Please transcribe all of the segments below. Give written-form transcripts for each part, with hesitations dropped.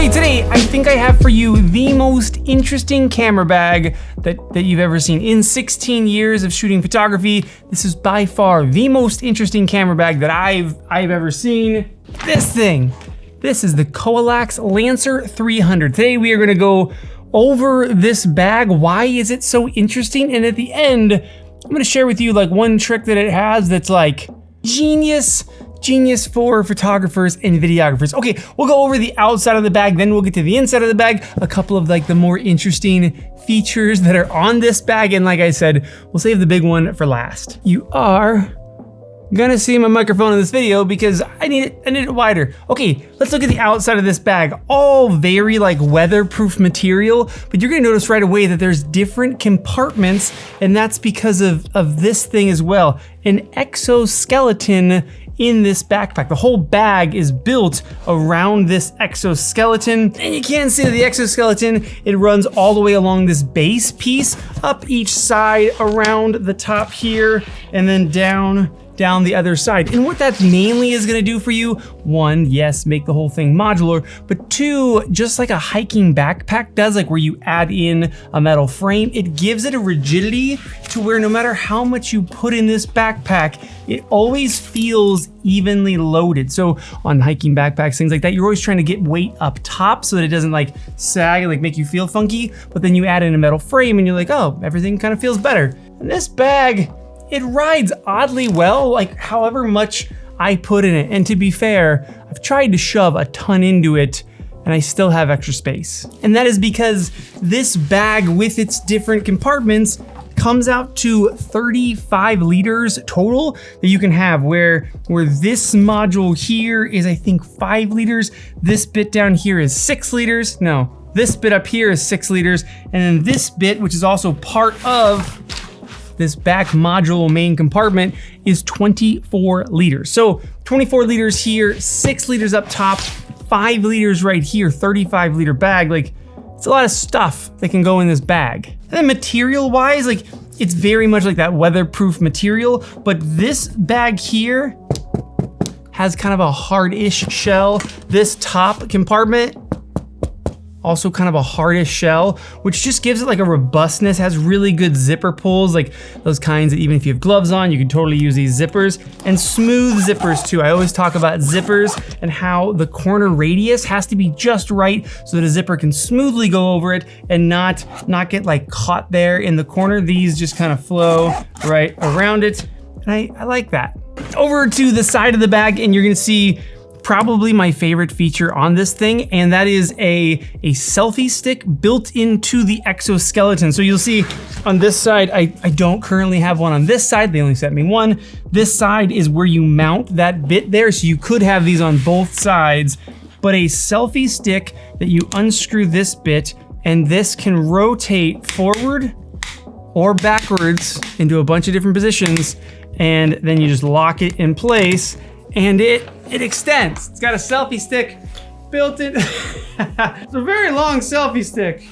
Okay, today I think I have for you the most interesting camera bag that you've ever seen. In 16 years of shooting photography, this is by far the most interesting camera bag that I've ever seen. This thing. This is the Coalax Lancer 300. Today we are gonna go over this bag. Why is it so interesting? And at the end, I'm gonna share with you like one trick that it has that's like genius for photographers and videographers. Okay, we'll go over the outside of the bag, then we'll get to the inside of the bag, a couple of like the more interesting features that are on this bag, and like I said, we'll save the big one for last. You are gonna see my microphone in this video because I need it wider. Okay, let's look at the outside of this bag. All very like weatherproof material, but you're gonna notice right away that there's different compartments, and that's because of this thing as well, an exoskeleton in this backpack. The whole bag is built around this exoskeleton, and you can see the exoskeleton, it runs all the way along this base piece, up each side, around the top here, and then down the other side. And what that mainly is gonna do for you, one, yes, make the whole thing modular, but two, just like a hiking backpack does, like where you add in a metal frame, it gives it a rigidity to where no matter how much you put in this backpack, it always feels evenly loaded. So on hiking backpacks, things like that, you're always trying to get weight up top so that it doesn't like sag and like make you feel funky, but then you add in a metal frame and you're like, oh, everything kind of feels better. And this bag, it rides oddly well, like however much I put in it. And to be fair, I've tried to shove a ton into it and I still have extra space. And that is because this bag with its different compartments comes out to 35 liters total that you can have, where this module here is I think 5 liters, this bit down here is 6 liters, no, this bit up here is 6 liters, and then this bit, which is also part of this back module main compartment, is 24 liters. So 24 liters here, 6 liters up top, 5 liters right here, 35 liter bag. Like, it's a lot of stuff that can go in this bag. And then material wise, like it's very much like that weatherproof material, but this bag here has kind of a hard-ish shell. This top compartment, also kind of a hardish shell, which just gives it like a robustness, has really good zipper pulls, like those kinds that even if you have gloves on, you can totally use these zippers, and smooth zippers too. I always talk about zippers and how the corner radius has to be just right so that a zipper can smoothly go over it and not get like caught there in the corner. These just kind of flow right around it, and I like that. Over to the side of the bag, and you're gonna see probably my favorite feature on this thing, and that is a selfie stick built into the exoskeleton. So you'll see on this side, I don't currently have one on this side, they only sent me one. This side is where you mount that bit there, so you could have these on both sides, but a selfie stick that you unscrew this bit, and this can rotate forward or backwards into a bunch of different positions, and then you just lock it in place, and it extends. It's got a selfie stick built in. It's a very long selfie stick.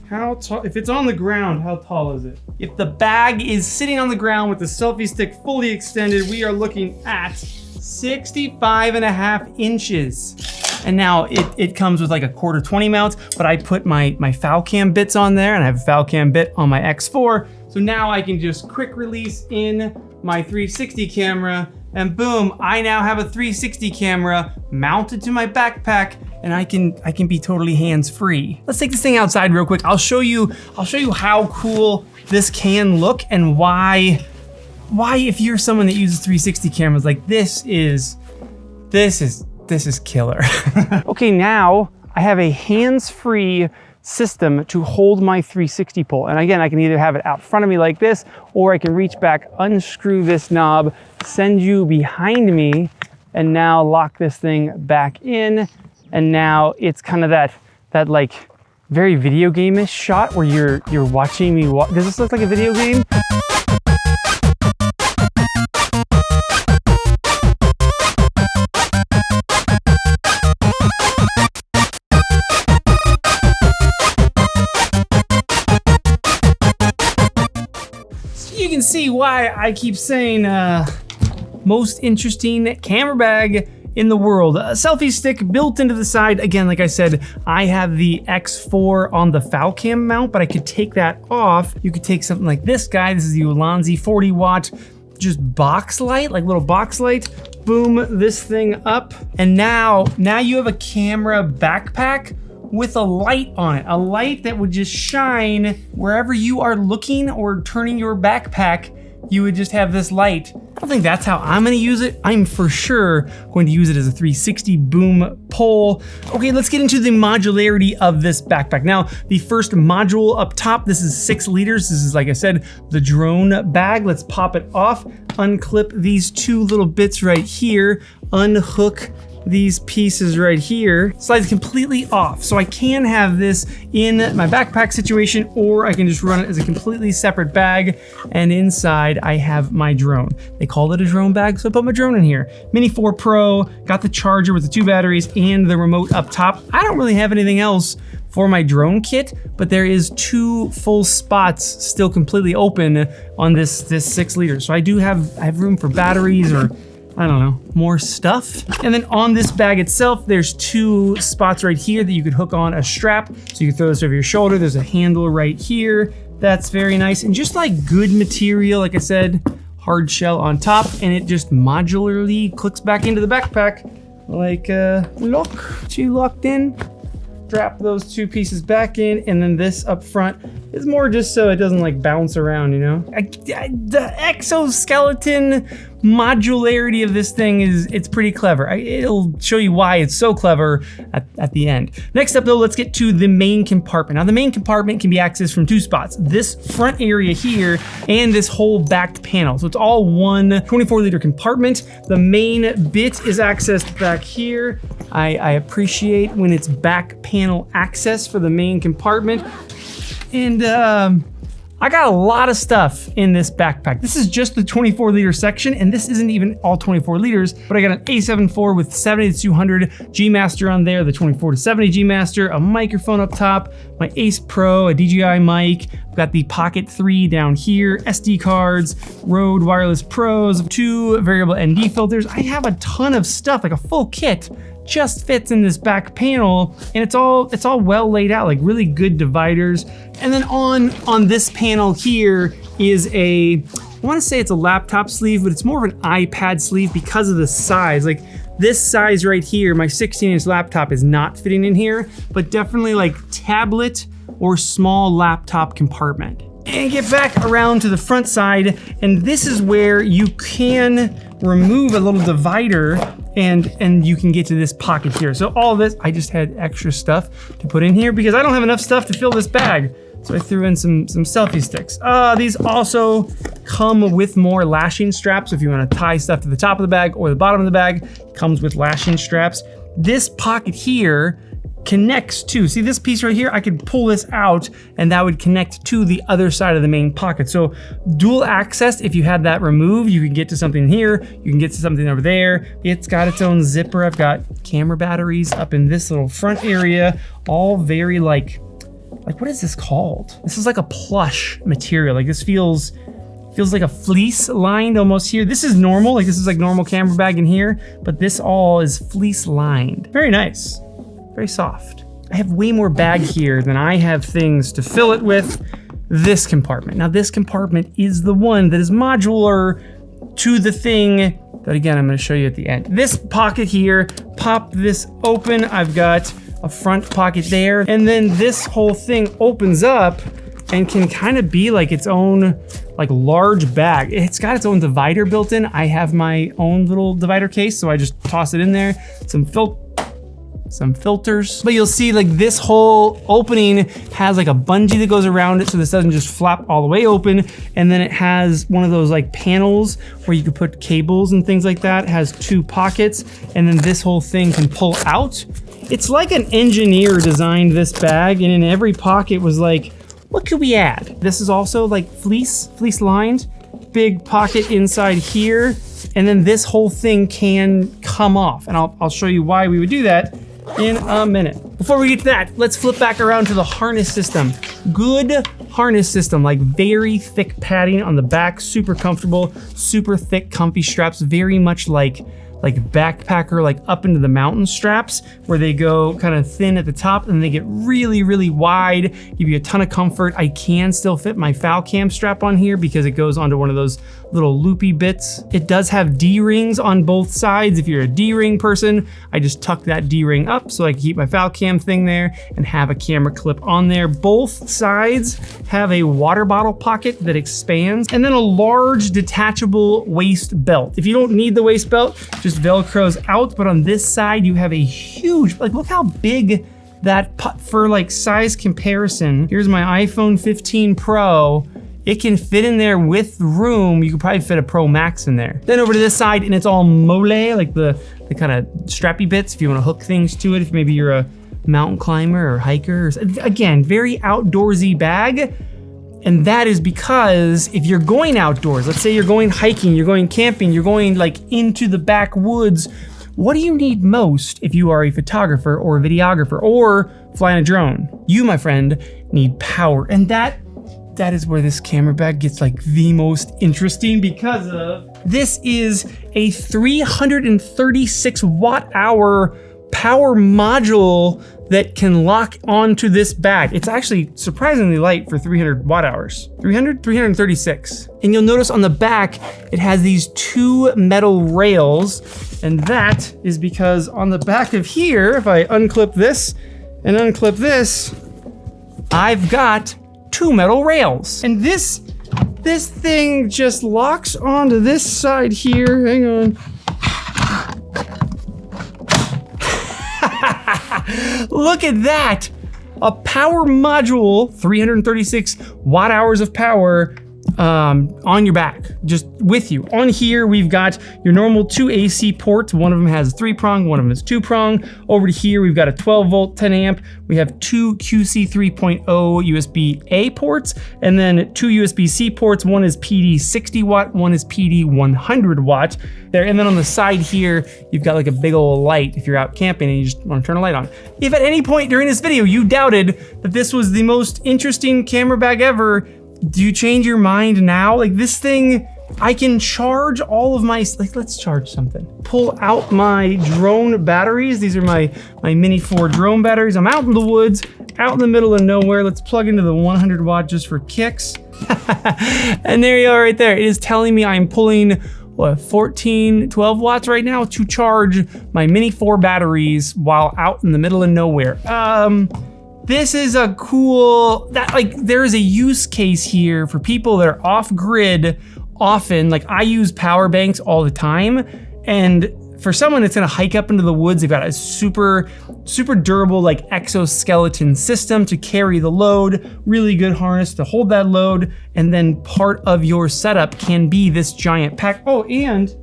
How tall, if it's on the ground, how tall is it? If the bag is sitting on the ground with the selfie stick fully extended, we are looking at 65.5 inches. And now it comes with like a 1/4-20 mount, but I put my foul cam bits on there, and I have a foul cam bit on my X4. So now I can just quick release in my 360 camera, and boom, I now have a 360 camera mounted to my backpack, and I can be totally hands-free. Let's take this thing outside real quick. I'll show you how cool this can look, and why if you're someone that uses 360 cameras, like this is killer. Okay, now I have a hands-free system to hold my 360 pole. And again, I can either have it out front of me like this, or I can reach back, unscrew this knob, send you behind me, and now lock this thing back in. And now it's kind of that like very video game-ish shot where you're watching me walk. Does this look like a video game? You can see why I keep saying most interesting camera bag in the world. A selfie stick built into the side. Again, like I said, I have the X4 on the Falcam mount, but I could take that off. You could take something like this guy. This is the Ulanzi 40 watt, just box light, like little box light. Boom this thing up. And now you have a camera backpack with a light on it. A light that would just shine wherever you are looking or turning your backpack. You would just have this light. I don't think that's how I'm gonna use it. I'm for sure going to use it as a 360 boom pole. Okay, let's get into the modularity of this backpack. Now, the first module up top, this is 6 liters. This is, like I said, the drone bag. Let's pop it off, unclip these 2 little bits right here, unhook these pieces right here, slides completely off. So I can have this in my backpack situation, or I can just run it as a completely separate bag. And inside I have my drone. They called it a drone bag, so I put my drone in here. Mini 4 Pro, got the charger with the 2 batteries and the remote up top. I don't really have anything else for my drone kit, but there is 2 full spots still completely open on this 6 liters. So I have room for batteries or I don't know, more stuff. And then on this bag itself, there's 2 spots right here that you could hook on a strap. So you can throw this over your shoulder. There's a handle right here. That's very nice. And just like good material, like I said, hard shell on top, and it just modularly clicks back into the backpack. Like, lock, 2 locked in. Strap those 2 pieces back in, and then this up front is more just so it doesn't like bounce around, you know? The exoskeleton modularity of this thing it's pretty clever. It'll show you why it's so clever at the end. Next up though, let's get to the main compartment. Now the main compartment can be accessed from 2 spots. This front area here and this whole back panel. So it's all one 24-liter compartment. The main bit is accessed back here. I appreciate when it's back panel access for the main compartment. And I got a lot of stuff in this backpack. This is just the 24-liter section, and this isn't even all 24 liters, but I got an A7 IV with 70 to 200 G Master on there, the 24 to 70 G Master, a microphone up top, my Ace Pro, a DJI mic, I've got the Pocket 3 down here, SD cards, Rode Wireless Pros, 2 variable ND filters. I have a ton of stuff, like a full kit just fits in this back panel, and it's all well laid out, like really good dividers. And then on this panel here is I want to say it's a laptop sleeve, but it's more of an iPad sleeve because of the size. Like this size right here, my 16-inch laptop is not fitting in here, but definitely like tablet or small laptop compartment. And get back around to the front side, and this is where you can remove a little divider and you can get to this pocket here. So all this, I just had extra stuff to put in here because I don't have enough stuff to fill this bag. So I threw in some selfie sticks. These also come with more lashing straps. So if you want to tie stuff to the top of the bag or the bottom of the bag, it comes with lashing straps. This pocket here connects to, see this piece right here? I could pull this out and that would connect to the other side of the main pocket. So dual access, if you had that removed, you can get to something here, you can get to something over there. It's got its own zipper. I've got camera batteries up in this little front area, all very like what is this called? This is like a plush material. Like this feels like a fleece lined almost here. This is normal, like this is like normal camera bag in here, but this all is fleece lined. Very nice. Very soft. I have way more bag here than I have things to fill it with. This compartment. Now this compartment is the one that is modular to the thing that again, I'm gonna show you at the end. This pocket here, pop this open. I've got a front pocket there. And then this whole thing opens up and can kind of be like its own like large bag. It's got its own divider built in. I have my own little divider case, so I just toss it in there. Some filters, but you'll see like this whole opening has like a bungee that goes around it so this doesn't just flap all the way open, and then it has one of those like panels where you could put cables and things like that. It has 2 pockets, and then this whole thing can pull out. It's like an engineer designed this bag, and in every pocket was like, what could we add? This is also like fleece lined, big pocket inside here, and then this whole thing can come off, and I'll show you why we would do that in a minute. Before we get to that, let's flip back around to the harness system. Good harness system, like very thick padding on the back, super comfortable, super thick, comfy straps, very much like like backpacker, like up into the mountain straps where they go kind of thin at the top and they get really, really wide, give you a ton of comfort. I can still fit my foul cam strap on here because it goes onto one of those little loopy bits. It does have D-rings on both sides. If you're a D-ring person, I just tuck that D-ring up so I can keep my foul cam thing there and have a camera clip on there. Both sides have a water bottle pocket that expands, and then a large detachable waist belt. If you don't need the waist belt, just Velcros out, but on this side you have a huge, like look how big that, for like size comparison, here's my iPhone 15 Pro. It can fit in there with room. You could probably fit a Pro Max in there. Then over to this side, and it's all mole, like the kind of strappy bits if you want to hook things to it, if maybe you're a mountain climber or hiker. Again, very outdoorsy bag. And that is because if you're going outdoors, let's say you're going hiking, you're going camping, you're going like into the backwoods, what do you need most if you are a photographer or a videographer or flying a drone? You, my friend, need power. And that is where this camera bag gets like the most interesting, because of this is a 336 watt hour power module that can lock onto this bag. It's actually surprisingly light for 300 watt hours. 336. And you'll notice on the back, it has these two metal rails, and that is because on the back of here, if I unclip this and unclip this, I've got two metal rails. And this thing just locks onto this side here. Hang on. Look at that! A power module, 336 watt hours of power on your back, just with you. On here, we've got your normal two AC ports. One of them has 3-prong, one of them is 2-prong. Over to here, we've got a 12 volt, 10 amp. We have two QC 3.0 USB-A ports, and then two USB-C ports. One is PD 60 watt, one is PD 100 watt. There, and then on the side here, you've got like a big old light if you're out camping and you just want to turn a light on. If at any point during this video you doubted that this was the most interesting camera bag ever, do you change your mind now? Like this thing, I can charge all of my, like let's charge something. Pull out my drone batteries. These are my Mini 4 drone batteries. I'm out in the woods, out in the middle of nowhere. Let's plug into the 100 watt just for kicks. And there you are right there. It is telling me I'm pulling what, 12 watts right now to charge my Mini 4 batteries while out in the middle of nowhere. This is a cool, there is a use case here for people that are off grid often. Like I use power banks all the time, and for someone that's gonna hike up into the woods, they've got a super durable like exoskeleton system to carry the load, really good harness to hold that load, and then part of your setup can be this giant pack. Oh, and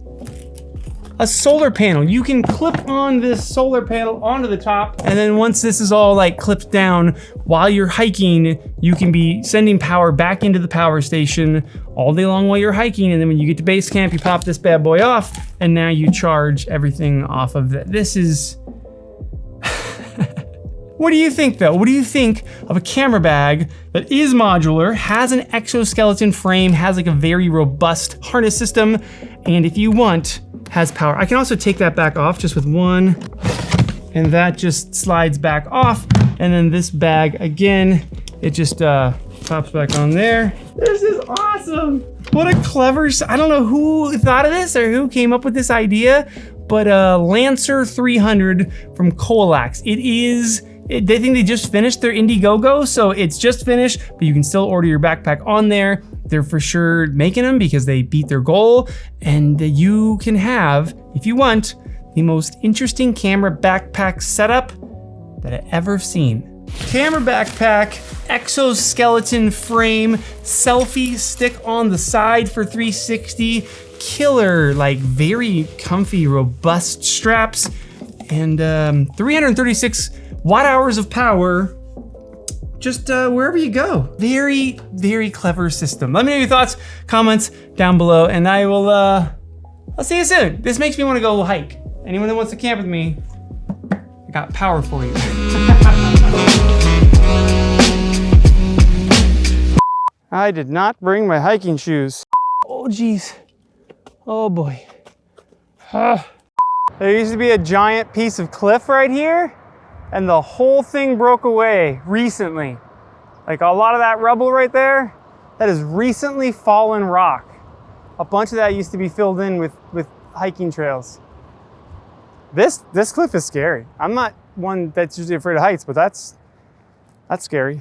a solar panel. You can clip on this solar panel onto the top, and then once this is all like clipped down, while you're hiking, you can be sending power back into the power station all day long while you're hiking, and then when you get to base camp, you pop this bad boy off, and now you charge everything off of that. This is... What do you think though? What do you think of a camera bag that is modular, has an exoskeleton frame, has like a very robust harness system, and if you want, has power? I can also take that back off just with one, and that just slides back off. And then this bag, again, it just pops back on there. This is awesome. What a clever, I don't know who thought of this or who came up with this idea, but Lancer 300 from Coalax. They think they just finished their Indiegogo, so it's just finished, but you can still order your backpack on there. They're for sure making them because they beat their goal, and you can have, if you want, the most interesting camera backpack setup that I've ever seen. Camera backpack, exoskeleton frame, selfie stick on the side for 360, killer, like very comfy, robust straps, and 336 watt hours of power, just wherever you go. Very, very clever system. Let me know your thoughts, comments down below, and I will, I'll see you soon. This makes me want to go hike. Anyone that wants to camp with me, I got power for you. I did not bring my hiking shoes. Oh geez, oh boy. There used to be a giant piece of cliff right here, and the whole thing broke away recently. Like a lot of that rubble right there, that is recently fallen rock. A bunch of that used to be filled in with hiking trails. This cliff is scary. I'm not one that's usually afraid of heights, but that's scary.